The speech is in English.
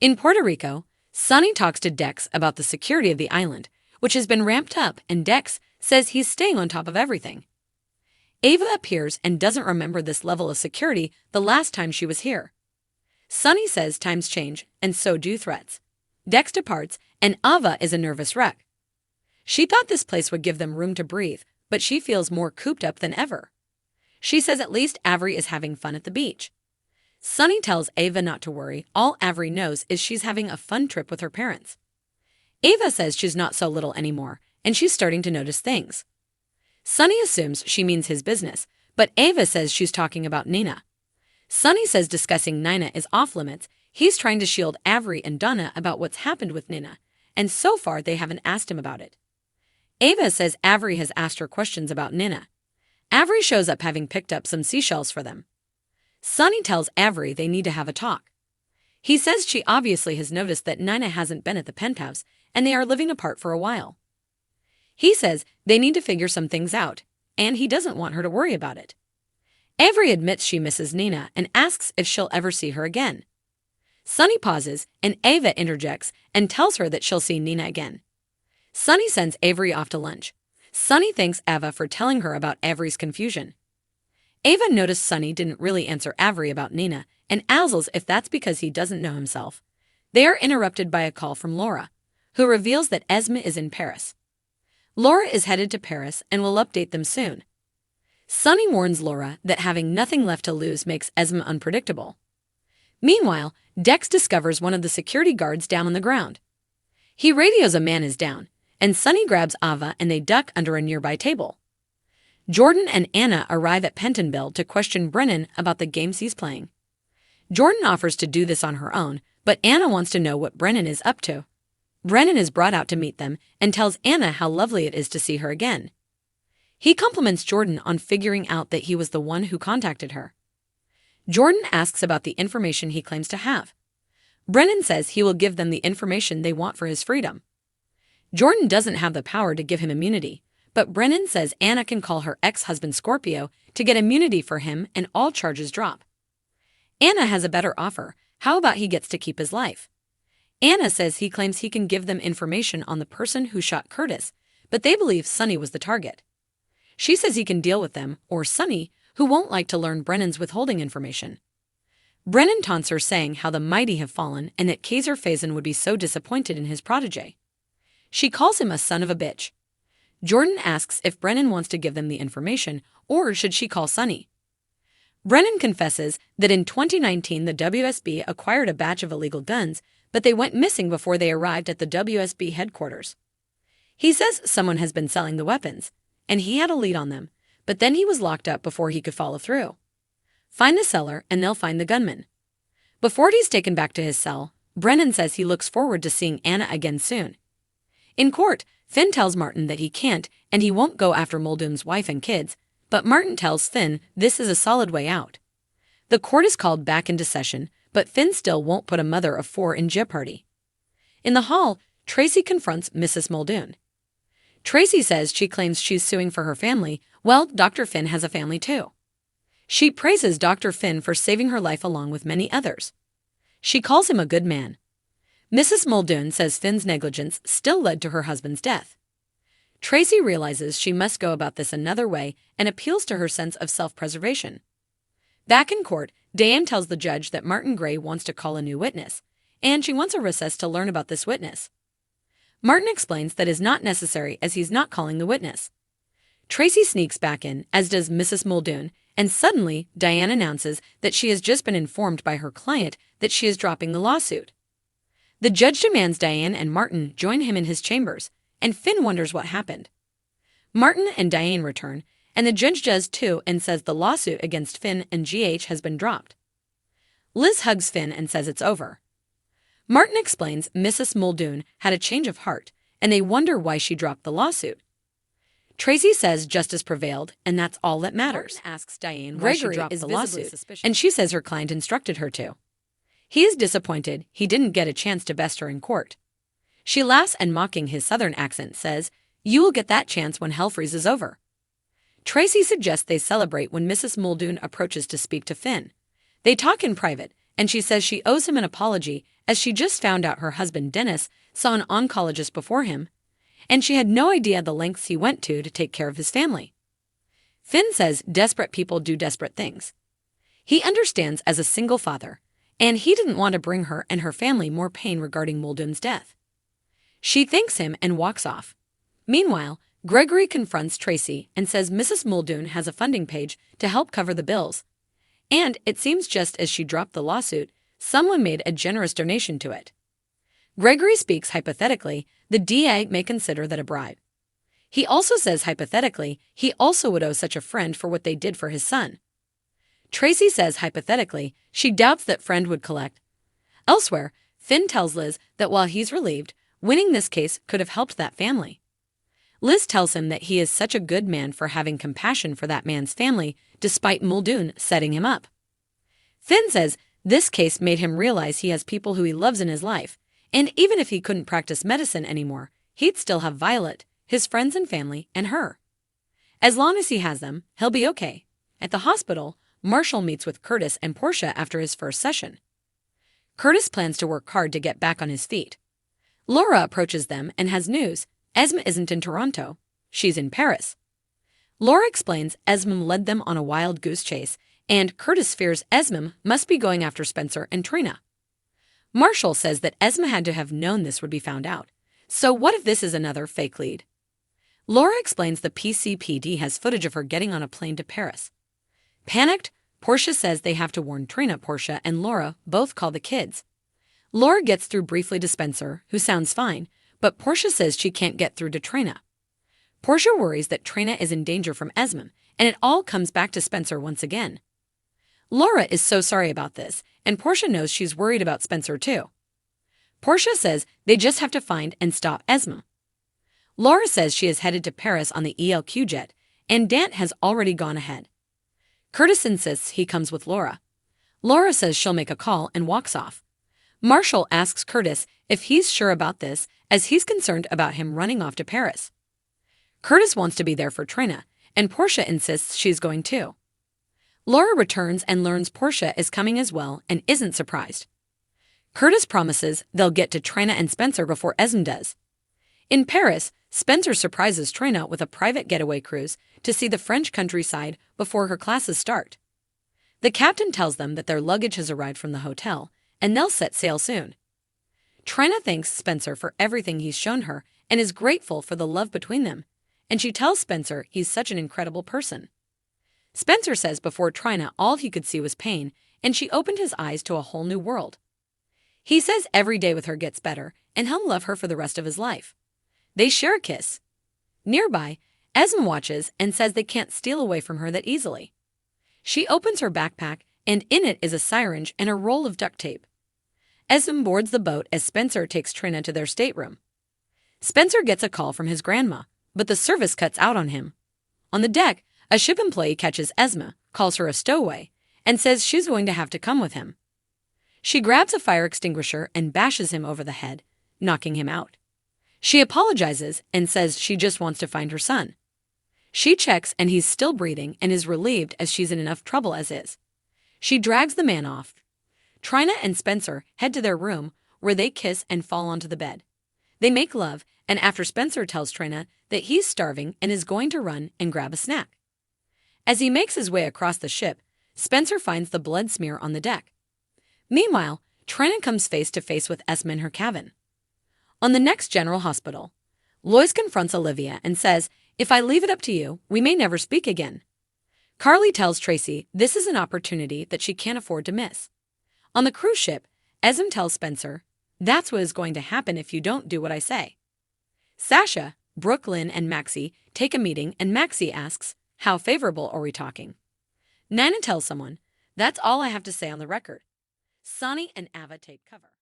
In Puerto Rico, Sonny talks to Dex about the security of the island, which has been ramped up, and Dex says he's staying on top of everything. Ava appears and doesn't remember this level of security the last time she was here. Sonny says times change, and so do threats. Dex departs, and Ava is a nervous wreck. She thought this place would give them room to breathe, but she feels more cooped up than ever. She says at least Avery is having fun at the beach. Sonny tells Ava not to worry. All Avery knows is she's having a fun trip with her parents. Ava says she's not so little anymore, and she's starting to notice things. Sonny assumes she means his business, but Ava says she's talking about Nina. Sonny says discussing Nina is off limits. He's trying to shield Avery and Donna about what's happened with Nina, and so far they haven't asked him about it. Ava says Avery has asked her questions about Nina. Avery shows up having picked up some seashells for them. Sonny tells Avery they need to have a talk. He says she obviously has noticed that Nina hasn't been at the penthouse, and they are living apart for a while. He says they need to figure some things out, and he doesn't want her to worry about it. Avery admits she misses Nina and asks if she'll ever see her again. Sonny pauses, and Ava interjects and tells her that she'll see Nina again. Sonny sends Avery off to lunch. Sonny thanks Ava for telling her about Avery's confusion. Ava noticed Sonny didn't really answer Avery about Nina and asks if that's because he doesn't know himself. They are interrupted by a call from Laura, who reveals that Esme is in Paris. Laura is headed to Paris and will update them soon. Sonny warns Laura that having nothing left to lose makes Esme unpredictable. Meanwhile, Dex discovers one of the security guards down on the ground. He radios a man is down, and Sonny grabs Ava and they duck under a nearby table. Jordan and Anna arrive at Pentonville to question Brennan about the games he's playing. Jordan offers to do this on her own, but Anna wants to know what Brennan is up to. Brennan is brought out to meet them and tells Anna how lovely it is to see her again. He compliments Jordan on figuring out that he was the one who contacted her. Jordan asks about the information he claims to have. Brennan says he will give them the information they want for his freedom. Jordan doesn't have the power to give him immunity, but Brennan says Anna can call her ex-husband Scorpio to get immunity for him and all charges drop. Anna has a better offer. How about he gets to keep his life? Anna says he claims he can give them information on the person who shot Curtis, but they believe Sonny was the target. She says he can deal with them, or Sonny, who won't like to learn Brennan's withholding information. Brennan taunts her, saying how the mighty have fallen and that Kaiser Faison would be so disappointed in his protege. She calls him a son of a bitch. Jordan asks if Brennan wants to give them the information, or should she call Sonny. Brennan confesses that in 2019 the WSB acquired a batch of illegal guns, but they went missing before they arrived at the WSB headquarters. He says someone has been selling the weapons, and he had a lead on them, but then he was locked up before he could follow through. Find the seller and they'll find the gunman. Before he's taken back to his cell, Brennan says he looks forward to seeing Anna again soon. In court, Finn tells Martin that he can't and he won't go after Muldoon's wife and kids, but Martin tells Finn this is a solid way out. The court is called back into session, but Finn still won't put a mother of 4 in jeopardy. In the hall, Tracy confronts Mrs. Muldoon. Tracy says she claims she's suing for her family. Well, Dr. Finn has a family too. She praises Dr. Finn for saving her life along with many others. She calls him a good man. Mrs. Muldoon says Finn's negligence still led to her husband's death. Tracy realizes she must go about this another way and appeals to her sense of self-preservation. Back in court, Diane tells the judge that Martin Gray wants to call a new witness, and she wants a recess to learn about this witness. Martin explains that is not necessary as he's not calling the witness. Tracy sneaks back in, as does Mrs. Muldoon, and suddenly Diane announces that she has just been informed by her client that she is dropping the lawsuit. The judge demands Diane and Martin join him in his chambers, and Finn wonders what happened. Martin and Diane return, and the judge does too and says the lawsuit against Finn and GH has been dropped. Liz hugs Finn and says it's over. Martin explains Mrs. Muldoon had a change of heart, and they wonder why she dropped the lawsuit. Tracy says justice prevailed, and that's all that matters. Martin asks Diane why she dropped the lawsuit, and she says her client instructed her to. He is disappointed he didn't get a chance to best her in court. She laughs and, mocking his southern accent, says, "You will get that chance when hell freezes over." Tracy suggests they celebrate when Mrs. Muldoon approaches to speak to Finn. They talk in private, and she says she owes him an apology as she just found out her husband Dennis saw an oncologist before him, and she had no idea the lengths he went to take care of his family. Finn says desperate people do desperate things. He understands as a single father, and he didn't want to bring her and her family more pain regarding Muldoon's death. She thanks him and walks off. Meanwhile, Gregory confronts Tracy and says Mrs. Muldoon has a funding page to help cover the bills, and it seems just as she dropped the lawsuit, someone made a generous donation to it. Gregory speaks hypothetically, the DA may consider that a bribe. He also says hypothetically, he also would owe such a friend for what they did for his son. Tracy says hypothetically, she doubts that friend would collect. Elsewhere, Finn tells Liz that while he's relieved, winning this case could have helped that family. Liz tells him that he is such a good man for having compassion for that man's family despite Muldoon setting him up. Finn says this case made him realize he has people who he loves in his life, and even if he couldn't practice medicine anymore, he'd still have Violet, his friends and family, and her. As long as he has them, he'll be okay. At the hospital, Marshall meets with Curtis and Portia after his first session. Curtis plans to work hard to get back on his feet. Laura approaches them and has news. Esme isn't in Toronto. She's in Paris. Laura explains Esme led them on a wild goose chase, and Curtis fears Esme must be going after Spencer and Trina. Marshall says that Esme had to have known this would be found out. So what if this is another fake lead? Laura explains the PCPD has footage of her getting on a plane to Paris. Panicked, Portia says they have to warn Trina. Portia and Laura both call the kids. Laura gets through briefly to Spencer, who sounds fine, but Portia says she can't get through to Trina. Portia worries that Trina is in danger from Esme, and it all comes back to Spencer once again. Laura is so sorry about this, and Portia knows she's worried about Spencer too. Portia says they just have to find and stop Esme. Laura says she is headed to Paris on the ELQ jet, and Dant has already gone ahead. Curtis insists he comes with Laura. Laura says she'll make a call and walks off. Marshall asks Curtis if he's sure about this, as he's concerned about him running off to Paris. Curtis wants to be there for Trina, and Portia insists she's going too. Laura returns and learns Portia is coming as well and isn't surprised. Curtis promises they'll get to Trina and Spencer before Esme does. In Paris, Spencer surprises Trina with a private getaway cruise to see the French countryside before her classes start. The captain tells them that their luggage has arrived from the hotel, and they'll set sail soon. Trina thanks Spencer for everything he's shown her and is grateful for the love between them, and she tells Spencer he's such an incredible person. Spencer says before Trina all he could see was pain, and she opened his eyes to a whole new world. He says every day with her gets better, and he'll love her for the rest of his life. They share a kiss. Nearby, Esme watches and says they can't steal away from her that easily. She opens her backpack, and in it is a syringe and a roll of duct tape. Esme boards the boat as Spencer takes Trina to their stateroom. Spencer gets a call from his grandma, but the service cuts out on him. On the deck, a ship employee catches Esme, calls her a stowaway, and says she's going to have to come with him. She grabs a fire extinguisher and bashes him over the head, knocking him out. She apologizes and says she just wants to find her son. She checks and he's still breathing and is relieved as she's in enough trouble as is. She drags the man off. Trina and Spencer head to their room, where they kiss and fall onto the bed. They make love, and after Spencer tells Trina that he's starving and is going to run and grab a snack. As he makes his way across the ship, Spencer finds the blood smear on the deck. Meanwhile, Trina comes face to face with Esme in her cabin. On the next General Hospital, Lois confronts Olivia and says, "If I leave it up to you, we may never speak again." Carly tells Tracy this is an opportunity that she can't afford to miss. On the cruise ship, Esme tells Spencer, "That's what is going to happen if you don't do what I say." Sasha, Brooklyn, and Maxie take a meeting, and Maxie asks, "How favorable are we talking?" Nina tells someone, "That's all I have to say on the record." Sonny and Ava take cover.